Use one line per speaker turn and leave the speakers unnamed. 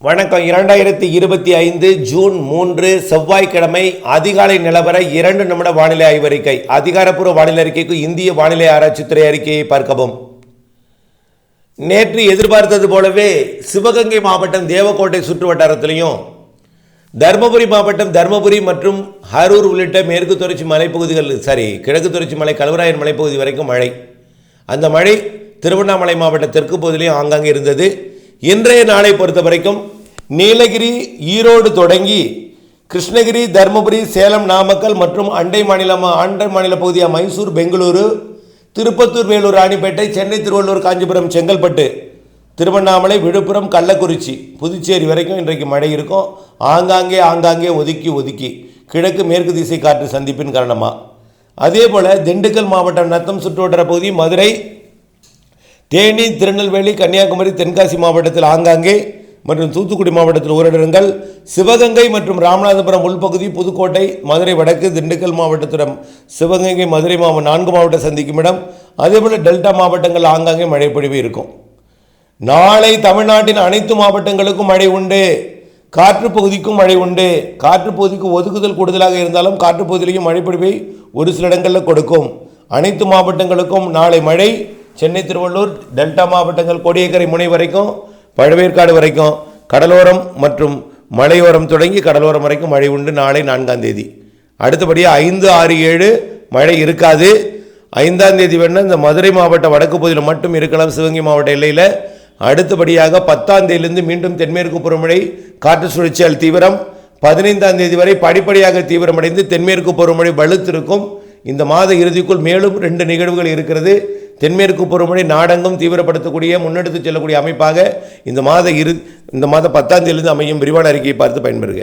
வணக்கம். 2025 ஜூன் 3 செவ்வாய்க்கிழமை அதிகாலை நிலவர 2 நிமிட வானிலை ஆய்வறிக்கை. அதிகாரப்பூர்வ வானிலை அறிக்கைக்கு இந்திய வானிலை ஆராய்ச்சித்துறை அறிக்கையை பார்க்கவும். நேற்று எதிர்பார்த்தது போலவே சிவகங்கை மாவட்டம் தேவக்கோட்டை சுற்று வட்டாரத்திலையும், தருமபுரி மாவட்டம் தருமபுரி மற்றும் ஹரூர் உள்ளிட்ட மேற்கு தொடர்ச்சி மலைப்பகுதிகள் கிழக்கு தொடர்ச்சி மலை கல்வராயன் மலைப்பகுதி வரைக்கும் மழை. அந்த மழை திருவண்ணாமலை மாவட்ட தெற்கு பகுதியிலையும் ஆங்காங்கே இருந்தது. இன்றைய நாளை பொறுத்த வரைக்கும் நீலகிரி ஈரோடு தொடங்கி கிருஷ்ணகிரி தருமபுரி சேலம் நாமக்கல் மற்றும் அண்டை மாநில பகுதியாக மைசூர் பெங்களூரு திருப்பத்தூர் வேலூர் ராணிப்பேட்டை சென்னை திருவள்ளூர் காஞ்சிபுரம் செங்கல்பட்டு திருவண்ணாமலை விழுப்புரம் கள்ளக்குறிச்சி புதுச்சேரி வரைக்கும் இன்றைக்கு மழை இருக்கும். ஆங்காங்கே ஒதுக்கி கிழக்கு மேற்கு திசை காற்று சந்திப்பின் காரணமாக. அதே போல் திண்டுக்கல் மாவட்டம் நத்தம் சுற்றுவட்டார பகுதி மதுரை தேனி திருநெல்வேலி கன்னியாகுமரி தென்காசி மாவட்டத்தில் ஆங்காங்கே மற்றும் தூத்துக்குடி மாவட்டத்தில் ஓரிடங்கள், சிவகங்கை மற்றும் ராமநாதபுரம் உள்பகுதி புதுக்கோட்டை மதுரை வடக்கு திண்டுக்கல் மாவட்டத்திடம் சிவகங்கை மதுரை 4 மாவட்டம் சந்திக்கும் இடம். அதேபோல் டெல்டா மாவட்டங்கள் ஆங்காங்கே மழை பொழிவு இருக்கும். நாளை தமிழ்நாட்டின் அனைத்து மாவட்டங்களுக்கும் மழை உண்டு. காற்று பகுதிக்கும் மழை உண்டு. காற்று பகுதிக்கு ஒதுக்குதல் கூடுதலாக இருந்தாலும் காற்று பகுதியிலையும் மழை பொழிவை ஒரு சில இடங்களில் கொடுக்கும். அனைத்து மாவட்டங்களுக்கும் நாளை மழை. சென்னை திருவள்ளூர் டெல்டா மாவட்டங்கள் கோடியக்கரை முனை வரைக்கும் பழவேற்காடு வரைக்கும் கடலோரம் மற்றும் மலையோரம் தொடங்கி கடலோரம் வரைக்கும் மழை உண்டு. நாளை 4ஆம் தேதி. அடுத்தபடியாக 5, 6, 7 மழை இருக்காது. 5ஆம் தேதி வேணால் இந்த மதுரை மாவட்ட வடக்கு பகுதியில் மட்டும் இருக்கலாம், சிவகங்கை மாவட்ட எல்லையில். அடுத்தபடியாக 10ஆம் தேதியிலிருந்து மீண்டும் தென்மேற்கு பருவமழை காற்று சுழற்சியால் தீவிரம். 15ஆம் தேதி வரை படிப்படியாக தீவிரமடைந்து தென்மேற்கு பருவமழை வலுத்திருக்கும். இந்த மாத இறுதிக்குள் மேலும் 2 நிகழ்வுகள் இருக்கிறது. தென்மேற்கு பருவமழை நாடெங்கும் தீவிரப்படுத்தக்கூடிய முன்னெடுத்து செல்லக்கூடிய அமைப்பாக இந்த மாத 10ஆம் தேதியிலிருந்து அமையும். விரிவான அறிக்கையை பார்த்து பயன்பெறுக.